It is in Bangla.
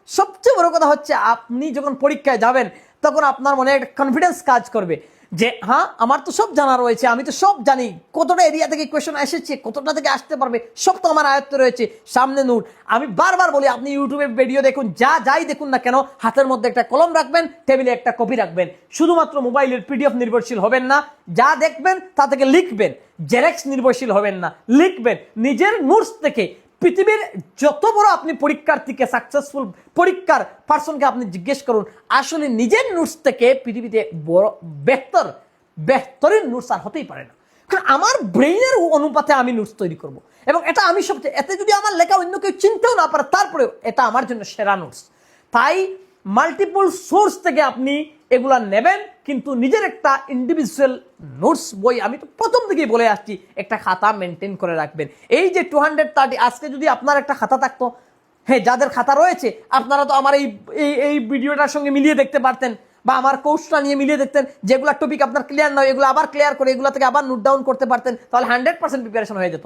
সবচেয়ে বড় কথা হচ্ছে আপনি যখন পরীক্ষায় যাবেন তখন আপনার মনে একটা কনফিডেন্স কাজ করবে যে হ্যাঁ আমার তো সব জানা রয়েছে, আমি তো সব জানি, কতটা এরিয়া থেকে কোয়েশ্চেন এসেছে, কতটা থেকে আসতে পারবে, সব তো আমার আয়ত্তে রয়েছে, সামনে নোট। আমি বারবার বলি আপনি ইউটিউবে ভিডিও দেখুন, যাই দেখুন না কেন, হাতের মধ্যে একটা কলম রাখবেন, টেবিলে একটা কপি রাখবেন। শুধুমাত্র মোবাইলের পিডিএফ নির্ভরশীল হবেন না, যা দেখবেন তা থেকে লিখবেন। জেরক্স নির্ভরশীল হবেন না, লিখবেন নিজের নোটস থেকে। পৃথিবীর যত বড় আপনি পরীক্ষার্থীকে, সাকসেসফুল পরীক্ষার পার্সনকে আপনি জিজ্ঞেস করুন, আসলে নিজের নোটস থেকে পৃথিবীতে বড় বেহতরিন নোটস আর হতেই পারে না। কারণ আমার ব্রেইনের অনুপাতে আমি নোটস তৈরি করব, এবং এটা আমি সবচেয়ে, এতে যদি আমার লেখা অন্য কেউ চিনতেও না পারে তারপরেও এটা আমার জন্য সেরা নোটস। তাই মাল্টিপল সোর্স থেকে আপনি এগুলা নেবেন, কিন্তু নিজের একটা ইন্ডিভিজুয়াল নোটস বই, আমি তো প্রথম থেকেই বলে আসছি, একটা খাতা মেনটেন করে রাখবেন। এই যে 230, আজকে যদি আপনার একটা খাতা থাকতো, হ্যাঁ যাদের খাতা রয়েছে আপনারা তো আমার এই ভিডিওটার সঙ্গে মিলিয়ে দেখতে পারতেন, বা আমার কোর্সটা নিয়ে মিলিয়ে দেখতেন, যেগুলো টপিক আপনার ক্লিয়ার নয় এগুলো আবার ক্লিয়ার করে এগুলো থেকে আবার নোট ডাউন করতে পারতেন, তাহলে 100% প্রিপারেশন হয়ে যেত।